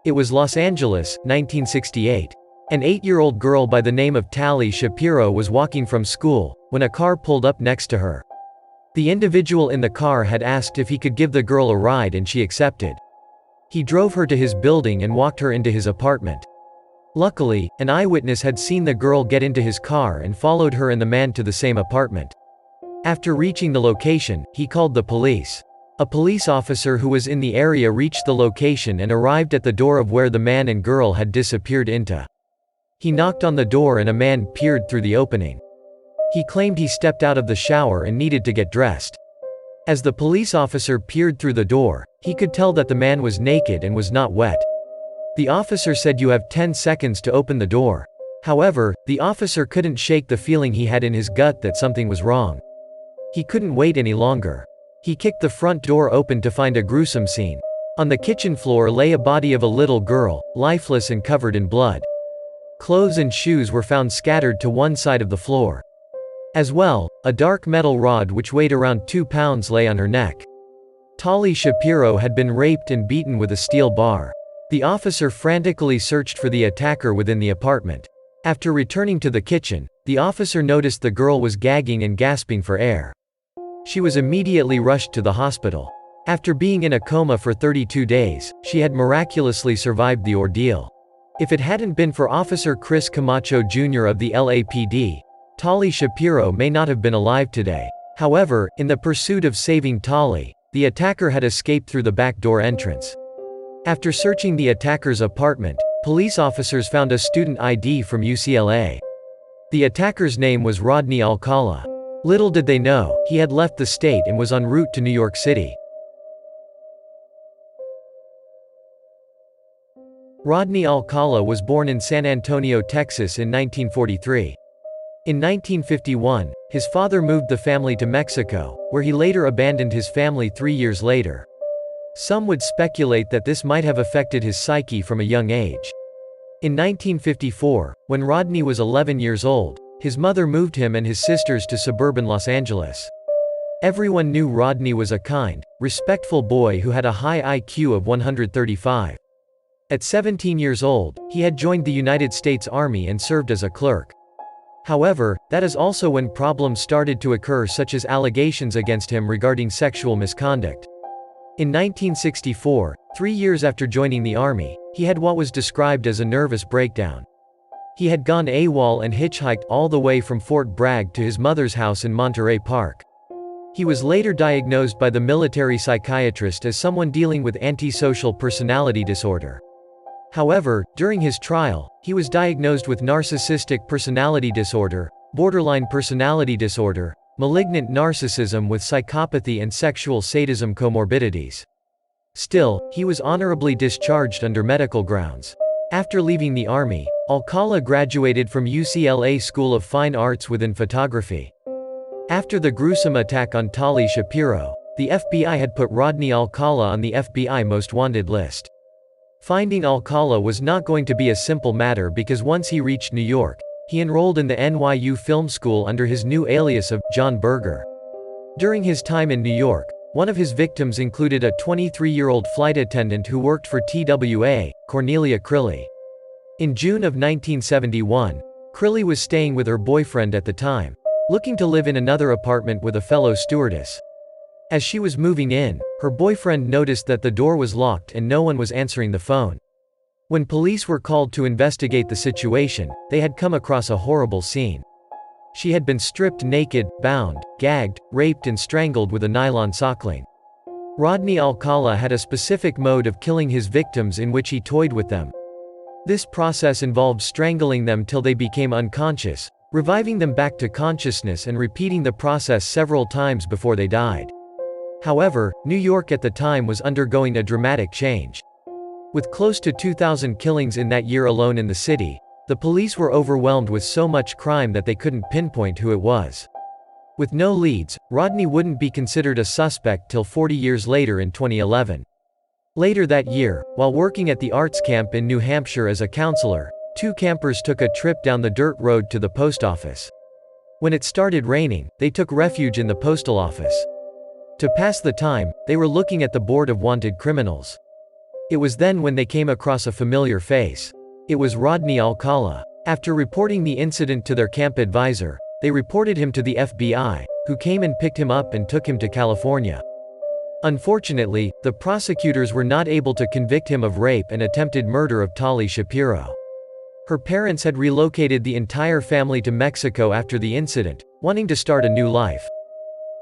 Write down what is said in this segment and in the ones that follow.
It was Los Angeles, 1968. An 8-year-old girl by the name of Tali Shapiro was walking from school, when a car pulled up next to her. The individual in the car had asked if he could give the girl a ride and she accepted. He drove her to his building and walked her into his apartment. Luckily, an eyewitness had seen the girl get into his car and followed her and the man to the same apartment. After reaching the location, he called the police. A police officer who was in the area reached the location and arrived at the door of where the man and girl had disappeared into. He knocked on the door and a man peered through the opening. He claimed he stepped out of the shower and needed to get dressed. As the police officer peered through the door, he could tell that the man was naked and was not wet. The officer said, "You have 10 seconds to open the door." However, the officer couldn't shake the feeling he had in his gut that something was wrong. He couldn't wait any longer. He kicked the front door open to find a gruesome scene. On the kitchen floor lay a body of a little girl, lifeless and covered in blood. Clothes and shoes were found scattered to one side of the floor. As well, a dark metal rod which weighed around 2 pounds lay on her neck. Tali Shapiro had been raped and beaten with a steel bar. The officer frantically searched for the attacker within the apartment. After returning to the kitchen, the officer noticed the girl was gagging and gasping for air. She was immediately rushed to the hospital. After being in a coma for 32 days, she had miraculously survived the ordeal. If it hadn't been for Officer Chris Camacho Jr. of the LAPD, Tali Shapiro may not have been alive today. However, in the pursuit of saving Tali, the attacker had escaped through the back door entrance. After searching the attacker's apartment, police officers found a student ID from UCLA. The attacker's name was Rodney Alcala. Little did they know, he had left the state and was en route to New York City. Rodney Alcala was born in San Antonio, Texas in 1943. In 1951, his father moved the family to Mexico, where he later abandoned his family 3 years later. Some would speculate that this might have affected his psyche from a young age. In 1954, when Rodney was 11 years old, his mother moved him and his sisters to suburban Los Angeles. Everyone knew Rodney was a kind, respectful boy who had a high IQ of 135. At 17 years old, he had joined the United States Army and served as a clerk. However, that is also when problems started to occur, such as allegations against him regarding sexual misconduct. In 1964, 3 years after joining the Army, he had what was described as a nervous breakdown. He had gone AWOL and hitchhiked all the way from Fort Bragg to his mother's house in Monterey Park. He was later diagnosed by the military psychiatrist as someone dealing with antisocial personality disorder. However, during his trial, he was diagnosed with narcissistic personality disorder, borderline personality disorder, malignant narcissism with psychopathy and sexual sadism comorbidities. Still, he was honorably discharged under medical grounds. After leaving the Army, Alcala graduated from UCLA School of Fine Arts within photography. After the gruesome attack on Tali Shapiro, the FBI had put Rodney Alcala on the FBI Most Wanted list. Finding Alcala was not going to be a simple matter because once he reached New York, he enrolled in the NYU Film School under his new alias of John Berger. During his time in New York, one of his victims included a 23-year-old flight attendant who worked for TWA, Cornelia Crilly. In June of 1971, Crilly was staying with her boyfriend at the time, looking to live in another apartment with a fellow stewardess. As she was moving in, her boyfriend noticed that the door was locked and no one was answering the phone. When police were called to investigate the situation, they had come across a horrible scene. She had been stripped naked, bound, gagged, raped and strangled with a nylon sockling. Rodney Alcala had a specific mode of killing his victims in which he toyed with them. This process involved strangling them till they became unconscious, reviving them back to consciousness and repeating the process several times before they died. However, New York at the time was undergoing a dramatic change. With close to 2,000 killings in that year alone in the city, the police were overwhelmed with so much crime that they couldn't pinpoint who it was. With no leads, Rodney wouldn't be considered a suspect till 40 years later in 2011. Later that year, while working at the arts camp in New Hampshire as a counselor, 2 campers took a trip down the dirt road to the post office. When it started raining, they took refuge in the postal office. To pass the time, they were looking at the board of wanted criminals. It was then when they came across a familiar face. It was Rodney Alcala. After reporting the incident to their camp advisor, they reported him to the FBI, who came and picked him up and took him to California. Unfortunately, the prosecutors were not able to convict him of rape and attempted murder of Tali Shapiro. Her parents had relocated the entire family to Mexico after the incident, wanting to start a new life.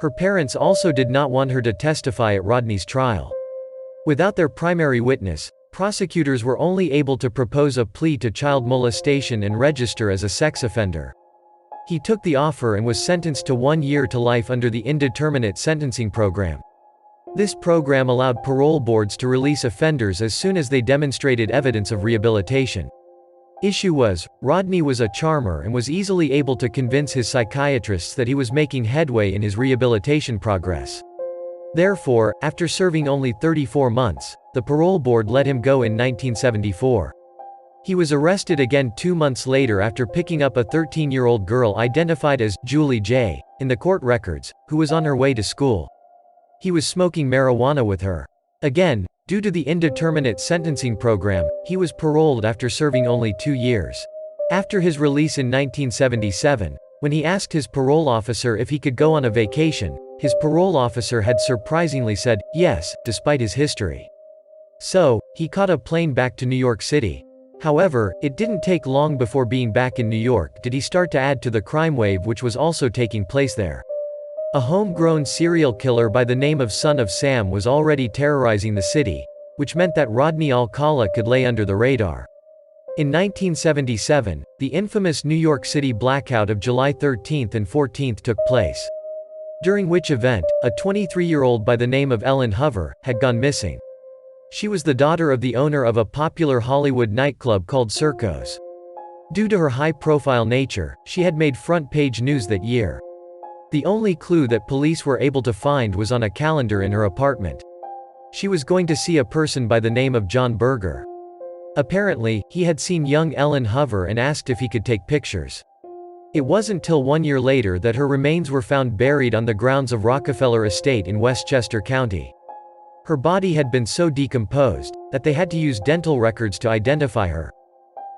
Her parents also did not want her to testify at Rodney's trial. Without their primary witness, prosecutors were only able to propose a plea to child molestation and register as a sex offender. He took the offer and was sentenced to 1 year to life under the indeterminate sentencing program. This program allowed parole boards to release offenders as soon as they demonstrated evidence of rehabilitation. Issue was, Rodney was a charmer and was easily able to convince his psychiatrists that he was making headway in his rehabilitation progress. Therefore, after serving only 34 months, the parole board let him go in 1974. He was arrested again 2 months later after picking up a 13-year-old girl identified as Julie J. in the court records, who was on her way to school. He was smoking marijuana with her. Again, due to the indeterminate sentencing program, he was paroled after serving only 2 years. After his release in 1977, when he asked his parole officer if he could go on a vacation, his parole officer had surprisingly said, yes, despite his history. So, he caught a plane back to New York City. However, it didn't take long before being back in New York did he start to add to the crime wave which was also taking place there. A homegrown serial killer by the name of Son of Sam was already terrorizing the city, which meant that Rodney Alcala could lay under the radar. In 1977, the infamous New York City blackout of July 13 and 14 took place. During which event, a 23-year-old by the name of Ellen Hover had gone missing. She was the daughter of the owner of a popular Hollywood nightclub called Circos. Due to her high-profile nature, she had made front-page news that year. The only clue that police were able to find was on a calendar in her apartment. She was going to see a person by the name of John Berger. Apparently, he had seen young Ellen Hover and asked if he could take pictures. It wasn't till 1 year later that her remains were found buried on the grounds of Rockefeller Estate in Westchester County. Her body had been so decomposed that they had to use dental records to identify her.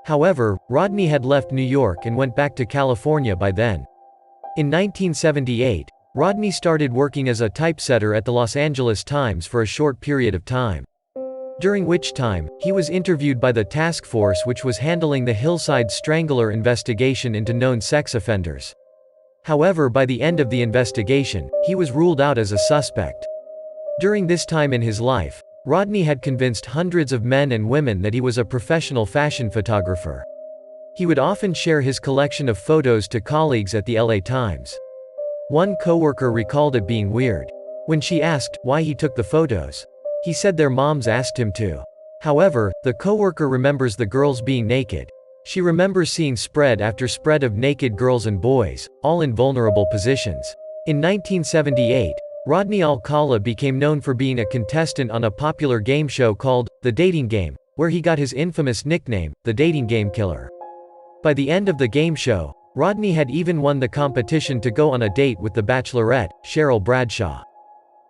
However, Rodney had left New York and went back to California by then. In 1978, Rodney started working as a typesetter at the Los Angeles Times for a short period of time. During which time, he was interviewed by the task force which was handling the Hillside Strangler investigation into known sex offenders. However, by the end of the investigation, he was ruled out as a suspect. During this time in his life, Rodney had convinced hundreds of men and women that he was a professional fashion photographer. He would often share his collection of photos to colleagues at the LA Times. One coworker recalled it being weird. When she asked why he took the photos, he said their moms asked him to. However, the coworker remembers the girls being naked. She remembers seeing spread after spread of naked girls and boys, all in vulnerable positions. In 1978, Rodney Alcala became known for being a contestant on a popular game show called The Dating Game, where he got his infamous nickname, the Dating Game Killer. By the end of the game show, Rodney had even won the competition to go on a date with the Bachelorette, Cheryl Bradshaw.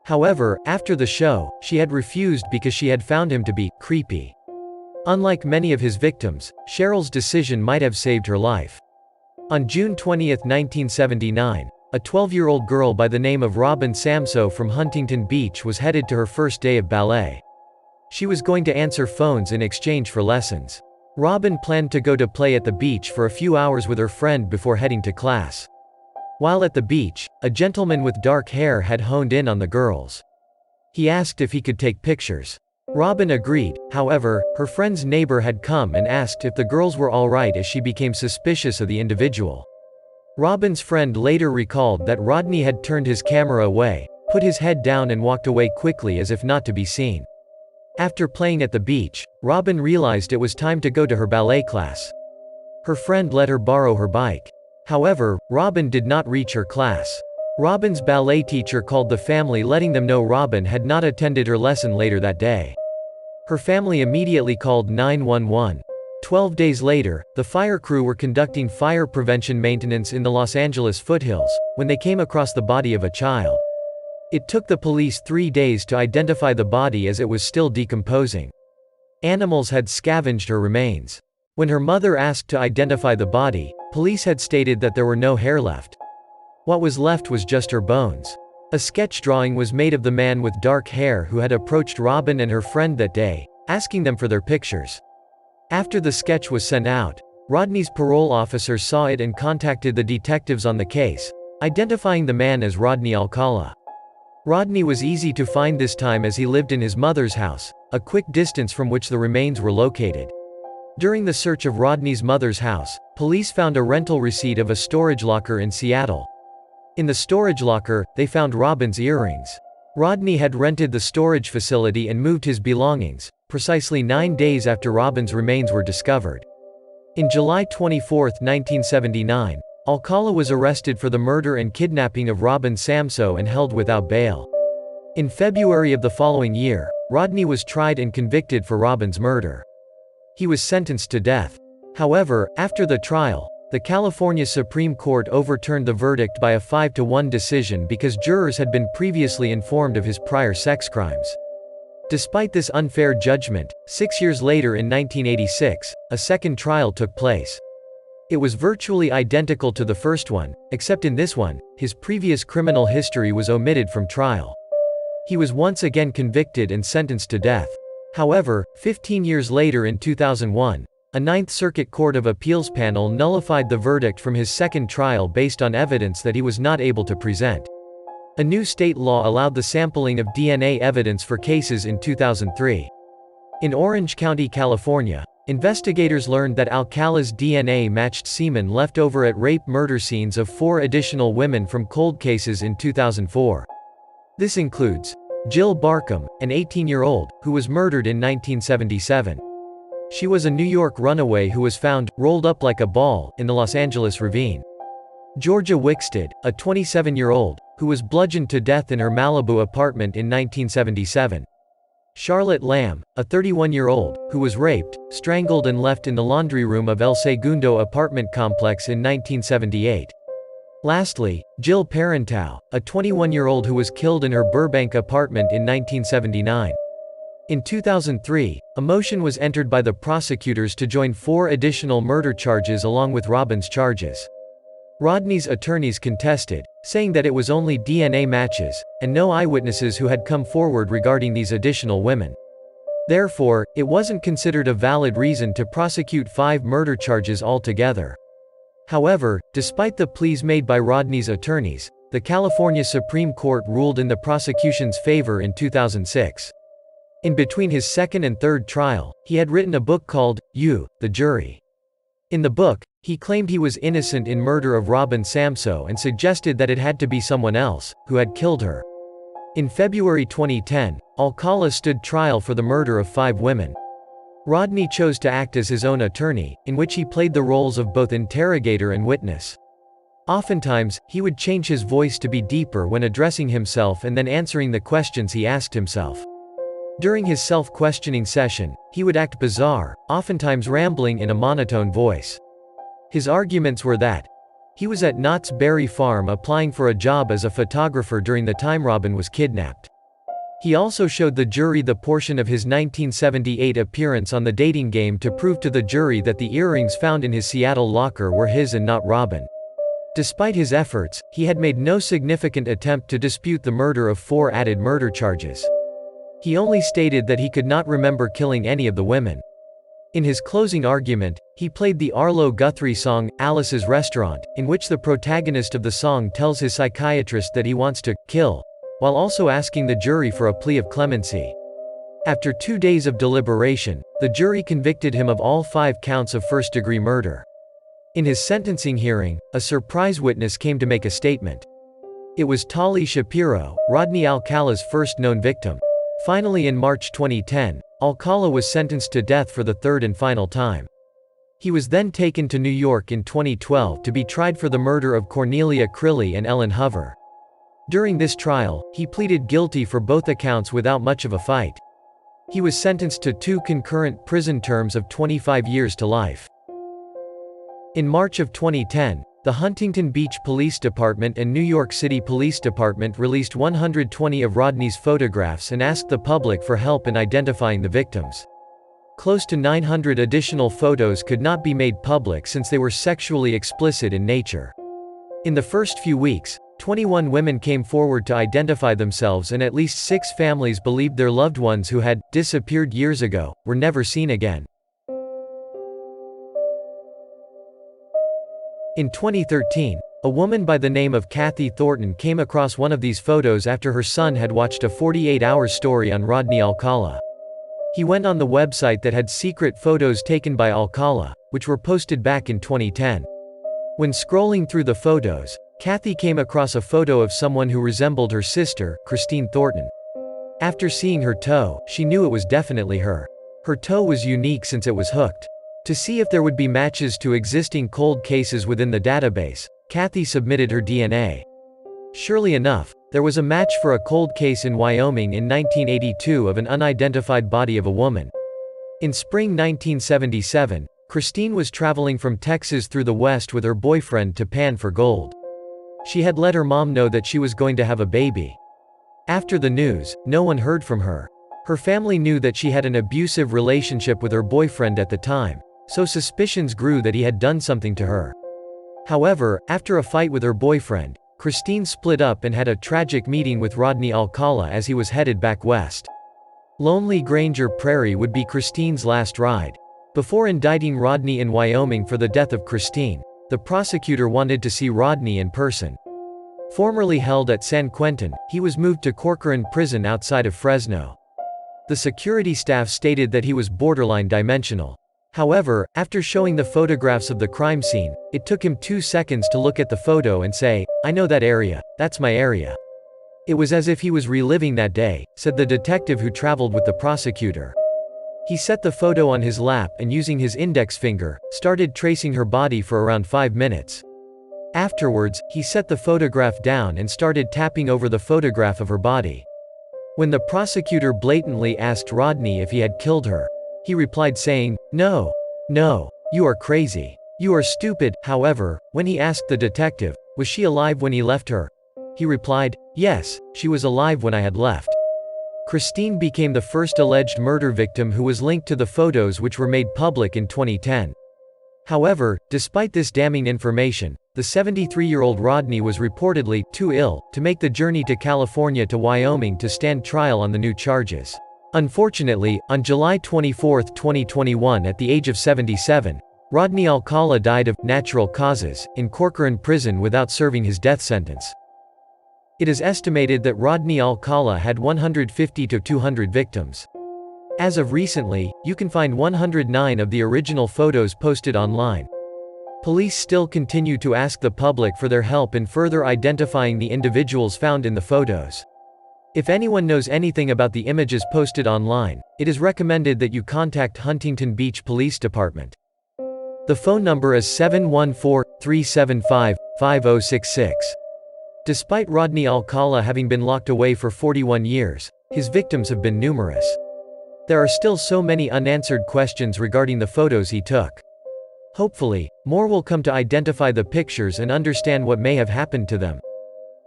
However, after the show, she had refused because she had found him to be creepy. Unlike many of his victims, Cheryl's decision might have saved her life. On June 20, 1979, a 12-year-old girl by the name of Robin Samsoe from Huntington Beach was headed to her first day of ballet. She was going to answer phones in exchange for lessons. Robin planned to go to play at the beach for a few hours with her friend before heading to class. While at the beach, a gentleman with dark hair had honed in on the girls. He asked if he could take pictures. Robin agreed, however, her friend's neighbor had come and asked if the girls were alright as she became suspicious of the individual. Robin's friend later recalled that Rodney had turned his camera away, put his head down and walked away quickly as if not to be seen. After playing at the beach, Robin realized it was time to go to her ballet class. Her friend let her borrow her bike. However, Robin did not reach her class. Robin's ballet teacher called the family letting them know Robin had not attended her lesson later that day. Her family immediately called 911. 12 days later, the fire crew were conducting fire prevention maintenance in the Los Angeles foothills, when they came across the body of a child. It took the police 3 days to identify the body as it was still decomposing. Animals had scavenged her remains. When her mother asked to identify the body, police had stated that there were no hair left. What was left was just her bones. A sketch drawing was made of the man with dark hair who had approached Robin and her friend that day, asking them for their pictures. After the sketch was sent out, Rodney's parole officer saw it and contacted the detectives on the case, identifying the man as Rodney Alcala. Rodney was easy to find this time as he lived in his mother's house, a quick distance from which the remains were located. During the search of Rodney's mother's house, police found a rental receipt of a storage locker in Seattle. In the storage locker, they found Robin's earrings. Rodney had rented the storage facility and moved his belongings, precisely 9 days after Robin's remains were discovered. In July 24, 1979, Alcala was arrested for the murder and kidnapping of Robin Samsoe and held without bail. In February of the following year, Rodney was tried and convicted for Robin's murder. He was sentenced to death. However, after the trial, the California Supreme Court overturned the verdict by a 5-1 decision because jurors had been previously informed of his prior sex crimes. Despite this unfair judgment, 6 years later in 1986, a second trial took place. It was virtually identical to the first one, except in this one, his previous criminal history was omitted from trial. He was once again convicted and sentenced to death. However, 15 years later in 2001, a Ninth Circuit Court of Appeals panel nullified the verdict from his second trial based on evidence that he was not able to present. A new state law allowed the sampling of DNA evidence for cases in 2003. In Orange County, California, investigators learned that Alcala's DNA matched semen left over at rape-murder scenes of 4 additional women from cold cases in 2004. This includes Jill Barkham, an 18-year-old, who was murdered in 1977. She was a New York runaway who was found, rolled up like a ball, in the Los Angeles ravine. Georgia Wickstead, a 27-year-old, who was bludgeoned to death in her Malibu apartment in 1977. Charlotte Lamb, a 31-year-old, who was raped, strangled and left in the laundry room of El Segundo apartment complex in 1978. Lastly, Jill Parenteau, a 21-year-old who was killed in her Burbank apartment in 1979. In 2003, a motion was entered by the prosecutors to join 4 additional murder charges along with Robin's charges. Rodney's attorneys contested, saying that it was only DNA matches, and no eyewitnesses who had come forward regarding these additional women. Therefore, it wasn't considered a valid reason to prosecute 5 murder charges altogether. However, despite the pleas made by Rodney's attorneys, the California Supreme Court ruled in the prosecution's favor in 2006. In between his second and third trial, he had written a book called, You, the Jury. In the book, he claimed he was innocent in murder of Robin Samsoe and suggested that it had to be someone else, who had killed her. In February 2010, Alcala stood trial for the murder of 5 women. Rodney chose to act as his own attorney, in which he played the roles of both interrogator and witness. Oftentimes, he would change his voice to be deeper when addressing himself and then answering the questions he asked himself. During his self-questioning session, he would act bizarre, oftentimes rambling in a monotone voice. His arguments were that he was at Knott's Berry Farm applying for a job as a photographer during the time Robin was kidnapped. He also showed the jury the portion of his 1978 appearance on the dating game to prove to the jury that the earrings found in his Seattle locker were his and not Robin. Despite his efforts, he had made no significant attempt to dispute the murder of 4 added murder charges. He only stated that he could not remember killing any of the women. In his closing argument, he played the Arlo Guthrie song, Alice's Restaurant, in which the protagonist of the song tells his psychiatrist that he wants to kill, while also asking the jury for a plea of clemency. After 2 days of deliberation, the jury convicted him of all 5 counts of first-degree murder. In his sentencing hearing, a surprise witness came to make a statement. It was Tali Shapiro, Rodney Alcala's first known victim. Finally, in March 2010, Alcala was sentenced to death for the 3rd and final time. He was then taken to New York in 2012 to be tried for the murder of Cornelia Crilly and Ellen Hover. During this trial, he pleaded guilty for both accounts without much of a fight. He was sentenced to 2 concurrent prison terms of 25 years to life. In March of 2010, the Huntington Beach Police Department and New York City Police Department released 120 of Rodney's photographs and asked the public for help in identifying the victims. Close to 900 additional photos could not be made public since they were sexually explicit in nature. In the first few weeks, 21 women came forward to identify themselves, and at least 6 families believed their loved ones who had disappeared years ago were never seen again. In 2013, a woman by the name of Kathy Thornton came across one of these photos after her son had watched a 48-hour story on Rodney Alcala. He went on the website that had secret photos taken by Alcala, which were posted back in 2010. When scrolling through the photos, Kathy came across a photo of someone who resembled her sister, Christine Thornton. After seeing her toe, she knew it was definitely her. Her toe was unique since it was hooked. To see if there would be matches to existing cold cases within the database, Kathy submitted her DNA. Surely enough, there was a match for a cold case in Wyoming in 1982 of an unidentified body of a woman. In spring 1977, Christine was traveling from Texas through the West with her boyfriend to pan for gold. She had let her mom know that she was going to have a baby. After the news, no one heard from her. Her family knew that she had an abusive relationship with her boyfriend at the time, so suspicions grew that he had done something to her. However, after a fight with her boyfriend, Christine split up and had a tragic meeting with Rodney Alcala as he was headed back west. Lonely Granger Prairie would be Christine's last ride. Before indicting Rodney in Wyoming for the death of Christine, the prosecutor wanted to see Rodney in person. Formerly held at San Quentin, he was moved to Corcoran Prison outside of Fresno. The security staff stated that he was borderline dimensional. However, after showing the photographs of the crime scene, it took him 2 seconds to look at the photo and say, "I know that area, that's my area." It was as if he was reliving that day, said the detective who traveled with the prosecutor. He set the photo on his lap and, using his index finger, started tracing her body for around 5 minutes. Afterwards, he set the photograph down and started tapping over the photograph of her body. When the prosecutor blatantly asked Rodney if he had killed her, he replied saying, "No. No. You are crazy. You are stupid." However, when he asked the detective, "Was she alive when he left her?" he replied, "Yes, she was alive when I had left." Christine became the first alleged murder victim who was linked to the photos, which were made public in 2010. However, despite this damning information, the 73-year-old Rodney was reportedly too ill to make the journey to California to Wyoming to stand trial on the new charges. Unfortunately, on July 24, 2021, at the age of 77, Rodney Alcala died of natural causes in Corcoran Prison without serving his death sentence. It is estimated that Rodney Alcala had 150 to 200 victims. As of recently, you can find 109 of the original photos posted online. Police still continue to ask the public for their help in further identifying the individuals found in the photos. If anyone knows anything about the images posted online, it is recommended that you contact Huntington Beach Police Department. The phone number is 714-375-5066. Despite Rodney Alcala having been locked away for 41 years, his victims have been numerous. There are still so many unanswered questions regarding the photos he took. Hopefully, more will come to identify the pictures and understand what may have happened to them.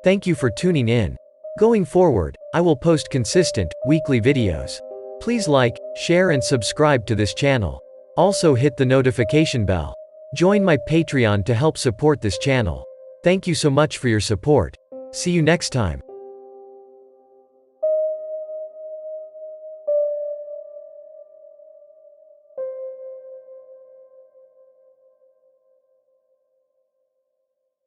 Thank you for tuning in. Going forward, I will post consistent, weekly videos. Please like, share and subscribe to this channel. Also hit the notification bell. Join my Patreon to help support this channel. Thank you so much for your support. See you next time.